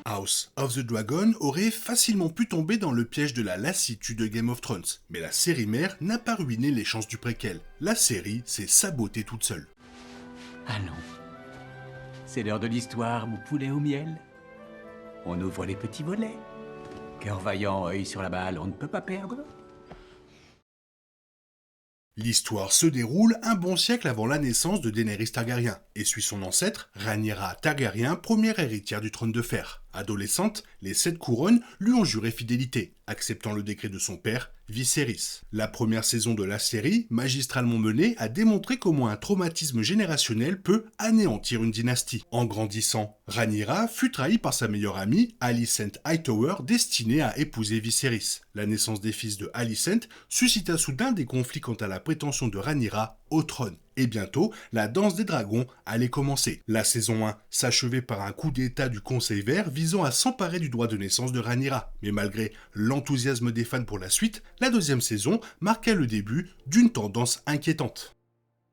House of the Dragon aurait facilement pu tomber dans le piège de la lassitude de Game of Thrones, mais la série mère n'a pas ruiné les chances du préquel. La série s'est sabotée toute seule. Allons. C'est l'heure de l'histoire, mon poulet au miel. On ouvre les petits volets. Cœur vaillant, œil sur la balle, on ne peut pas perdre. L'histoire se déroule un bon siècle avant la naissance de Daenerys Targaryen et suit son ancêtre, Rhaenyra Targaryen, première héritière du trône de fer. Adolescente, les 7 couronnes lui ont juré fidélité, acceptant le décret de son père, Viserys. La première saison de la série, magistralement menée, a démontré comment un traumatisme générationnel peut anéantir une dynastie. En grandissant, Rhaenyra fut trahie par sa meilleure amie, Alicent Hightower, destinée à épouser Viserys. La naissance des fils de Alicent suscita soudain des conflits quant à la prétention de Rhaenyra au trône. Et bientôt, la danse des dragons allait commencer. La saison 1 s'achevait par un coup d'état du Conseil Vert visant à s'emparer du droit de naissance de Rhaenyra. Mais malgré l'enthousiasme des fans pour la suite, la deuxième saison marqua le début d'une tendance inquiétante.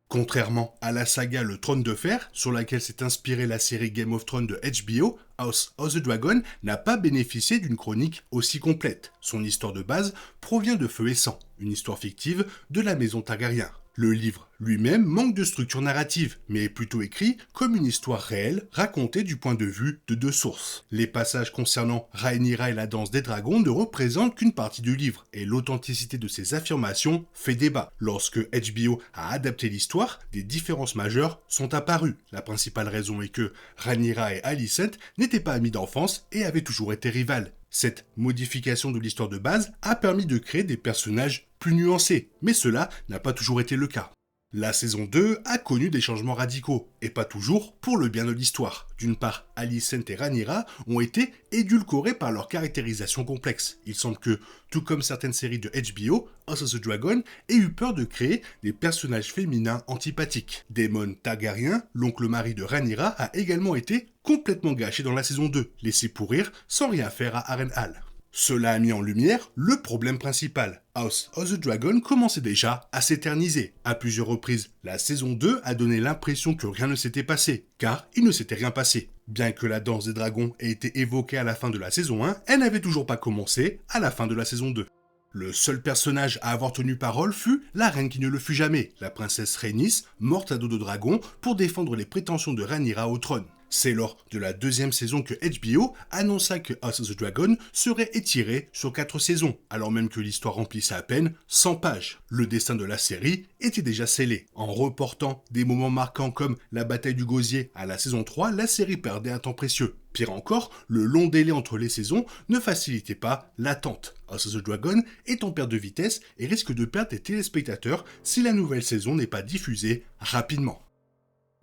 Contrairement à la saga Le Trône de Fer, sur laquelle s'est inspirée la série Game of Thrones de HBO, House of the Dragon n'a pas bénéficié d'une chronique aussi complète. Son histoire de base provient de Feu et Sang, une histoire fictive de la maison Targaryen. Le livre lui-même manque de structure narrative, mais est plutôt écrit comme une histoire réelle racontée du point de vue de 2 sources. Les passages concernant Rhaenyra et la danse des dragons ne représentent qu'une partie du livre, et l'authenticité de ces affirmations fait débat. Lorsque HBO a adapté l'histoire, des différences majeures sont apparues. La principale raison est que Rhaenyra et Alicent n'étaient pas amies d'enfance et avaient toujours été rivales. Cette modification de l'histoire de base a permis de créer des personnages plus nuancés, mais cela n'a pas toujours été le cas. La saison 2 a connu des changements radicaux, et pas toujours pour le bien de l'histoire. D'une part, Alicent et Rhaenyra ont été édulcorés par leur caractérisation complexe. Il semble que, tout comme certaines séries de HBO, House of the Dragon ait eu peur de créer des personnages féminins antipathiques. Daemon Targaryen, l'oncle mari de Rhaenyra, a également été complètement gâché dans la saison 2, laissé pourrir sans rien faire à Harrenhal. Cela a mis en lumière le problème principal. House of the Dragon commençait déjà à s'éterniser. À plusieurs reprises, la saison 2 a donné l'impression que rien ne s'était passé, car il ne s'était rien passé. Bien que la danse des dragons ait été évoquée à la fin de la saison 1, elle n'avait toujours pas commencé à la fin de la saison 2. Le seul personnage à avoir tenu parole fut la reine qui ne le fut jamais, la princesse Rhaenys, morte à dos de dragon pour défendre les prétentions de Rhaenyra au trône. C'est lors de la deuxième saison que HBO annonça que House of the Dragon serait étiré sur 4 saisons, alors même que l'histoire remplissait à peine 100 pages. Le destin de la série était déjà scellé. En reportant des moments marquants comme la bataille du gosier à la saison 3, la série perdait un temps précieux. Pire encore, le long délai entre les saisons ne facilitait pas l'attente. House of the Dragon est en perte de vitesse et risque de perdre des téléspectateurs si la nouvelle saison n'est pas diffusée rapidement.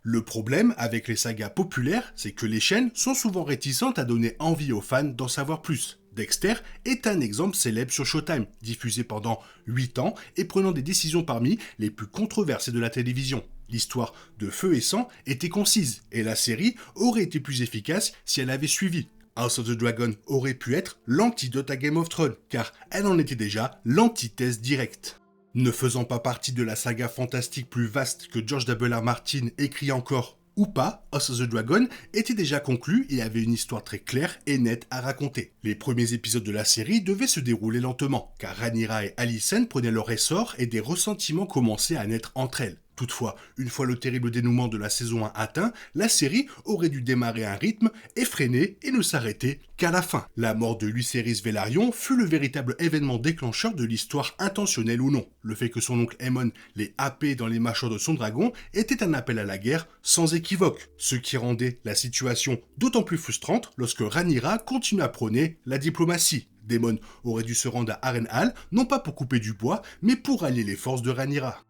Le problème avec les sagas populaires, c'est que les chaînes sont souvent réticentes à donner envie aux fans d'en savoir plus. Dexter est un exemple célèbre sur Showtime, diffusé pendant 8 ans et prenant des décisions parmi les plus controversées de la télévision. L'histoire de Feu et Sang était concise, et la série aurait été plus efficace si elle avait suivi. House of the Dragon aurait pu être l'antidote à Game of Thrones, car elle en était déjà l'antithèse directe. Ne faisant pas partie de la saga fantastique plus vaste que George W.R. Martin écrit encore ou pas, House of the Dragon était déjà conclu et avait une histoire très claire et nette à raconter. Les premiers épisodes de la série devaient se dérouler lentement, car Rhaenyra et Alicent prenaient leur essor et des ressentiments commençaient à naître entre elles. Toutefois, une fois le terrible dénouement de la saison 1 atteint, la série aurait dû démarrer à un rythme effréné et ne s'arrêter qu'à la fin. La mort de Lucerys Velaryon fut le véritable événement déclencheur de l'histoire, intentionnelle ou non. Le fait que son oncle Aemon l'ait happé dans les mâchoires de son dragon était un appel à la guerre sans équivoque, ce qui rendait la situation d'autant plus frustrante lorsque Rhaenyra continue à prôner la diplomatie. Daemon aurait dû se rendre à Harrenhal, non pas pour couper du bois, mais pour allier les forces de Rhaenyra.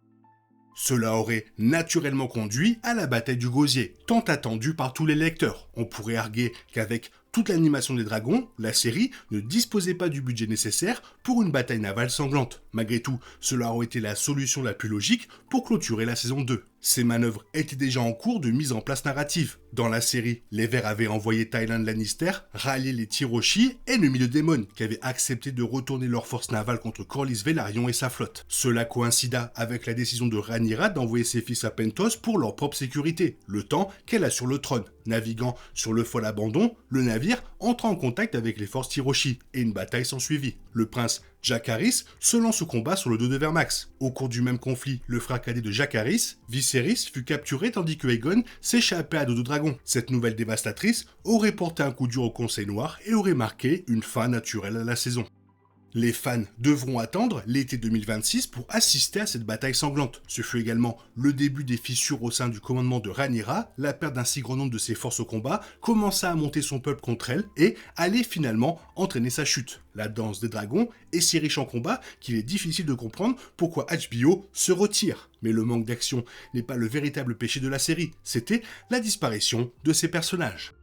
Cela aurait naturellement conduit à la bataille du gosier, tant attendue par tous les lecteurs. On pourrait arguer qu'avec toute l'animation des dragons, la série ne disposait pas du budget nécessaire pour une bataille navale sanglante. Malgré tout, cela aurait été la solution la plus logique pour clôturer la saison 2. Ces manœuvres étaient déjà en cours de mise en place narrative. Dans la série, les Verts avaient envoyé Tywin Lannister rallier les Tyroshi, ennemis de Daemon, qui avaient accepté de retourner leurs forces navales contre Corlys Velaryon et sa flotte. Cela coïncida avec la décision de Rhaenyra d'envoyer ses fils à Pentos pour leur propre sécurité, le temps qu'elle assure le trône. Naviguant sur le fol abandon, le navire entra en contact avec les forces Tyroshi et une bataille s'ensuivit. Le prince Jacaerys se lance au combat sur le dos de Vermax. Au cours du même conflit, le frère cadet de Jacaerys, Viserys, fut capturé tandis que Aegon s'échappait à dos de dragon. Cette nouvelle dévastatrice aurait porté un coup dur au Conseil Noir et aurait marqué une fin naturelle à la saison. Les fans devront attendre l'été 2026 pour assister à cette bataille sanglante. Ce fut également le début des fissures au sein du commandement de Rhaenyra, la perte d'un si grand nombre de ses forces au combat commença à monter son peuple contre elle et allait finalement entraîner sa chute. La danse des dragons est si riche en combat qu'il est difficile de comprendre pourquoi HBO se retire. Mais le manque d'action n'est pas le véritable péché de la série, c'était la disparition de ses personnages.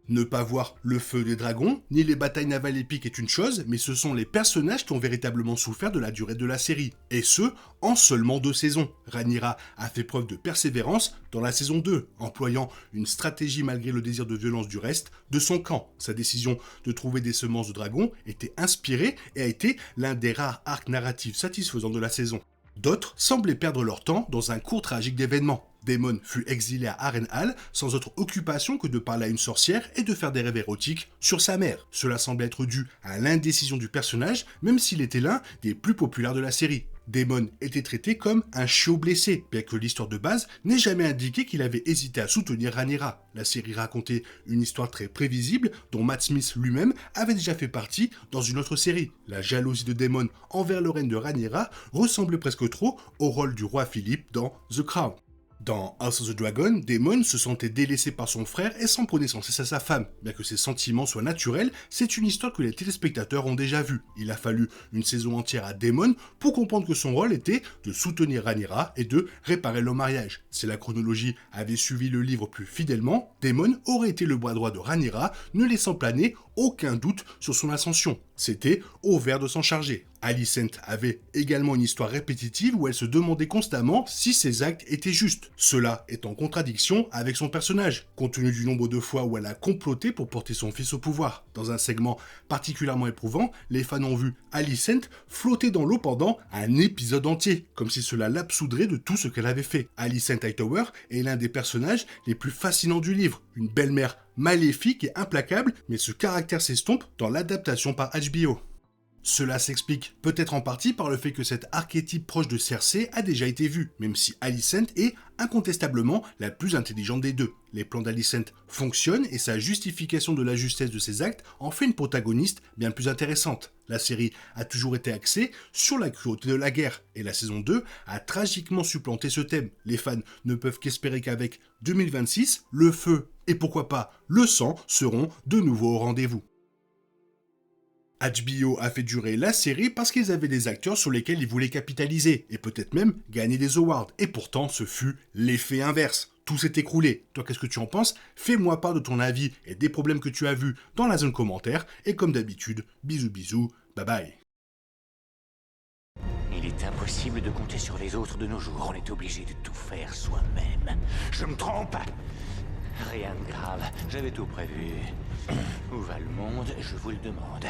Ne pas voir le feu des dragons, ni les batailles navales épiques est une chose, mais ce sont les personnages qui ont véritablement souffert de la durée de la série, et ce, en seulement 2 saisons. Rhaenyra a fait preuve de persévérance dans la saison 2, employant une stratégie malgré le désir de violence du reste de son camp. Sa décision de trouver des semences de dragons était inspirée et a été l'un des rares arcs narratifs satisfaisants de la saison. D'autres semblaient perdre leur temps dans un cours tragique d'événements. Daemon fut exilé à Harrenhal sans autre occupation que de parler à une sorcière et de faire des rêves érotiques sur sa mère. Cela semblait être dû à l'indécision du personnage, même s'il était l'un des plus populaires de la série. Daemon était traité comme un chiot blessé, bien que l'histoire de base n'ait jamais indiqué qu'il avait hésité à soutenir Rhaenyra. La série racontait une histoire très prévisible dont Matt Smith lui-même avait déjà fait partie dans une autre série. La jalousie de Daemon envers le règne de Rhaenyra ressemblait presque trop au rôle du roi Philippe dans The Crown. Dans House of the Dragon, Daemon se sentait délaissé par son frère et s'en prenait sans cesse à sa femme. Bien que ses sentiments soient naturels, c'est une histoire que les téléspectateurs ont déjà vue. Il a fallu une saison entière à Daemon pour comprendre que son rôle était de soutenir Rhaenyra et de réparer leur mariage. Si la chronologie avait suivi le livre plus fidèlement, Daemon aurait été le bras droit de Rhaenyra, ne laissant planer aucun doute sur son ascension. C'était au Vert de s'en charger. Alicent avait également une histoire répétitive où elle se demandait constamment si ses actes étaient justes. Cela est en contradiction avec son personnage, compte tenu du nombre de fois où elle a comploté pour porter son fils au pouvoir. Dans un segment particulièrement éprouvant, les fans ont vu Alicent flotter dans l'eau pendant un épisode entier, comme si cela l'absoudrait de tout ce qu'elle avait fait. Alicent Hightower est l'un des personnages les plus fascinants du livre, une belle-mère maléfique et implacable, mais ce caractère s'estompe dans l'adaptation par HBO. Cela s'explique peut-être en partie par le fait que cet archétype proche de Cersei a déjà été vu, même si Alicent est incontestablement la plus intelligente des deux. Les plans d'Alicent fonctionnent et sa justification de la justesse de ses actes en fait une protagoniste bien plus intéressante. La série a toujours été axée sur la cruauté de la guerre, et la saison 2 a tragiquement supplanté ce thème. Les fans ne peuvent qu'espérer qu'avec 2026, le feu et pourquoi pas le sang seront de nouveau au rendez-vous. HBO a fait durer la série parce qu'ils avaient des acteurs sur lesquels ils voulaient capitaliser, et peut-être même gagner des awards, et pourtant ce fut l'effet inverse. Tout s'est écroulé. Toi, qu'est-ce que tu en penses? Fais-moi part de ton avis et des problèmes que tu as vus dans la zone commentaire, et comme d'habitude, bisous bisous, bye bye. Il est impossible de compter sur les autres de nos jours, on est obligé de tout faire soi-même. Je me trompe? Rien de grave, j'avais tout prévu. Où va le monde, je vous le demande.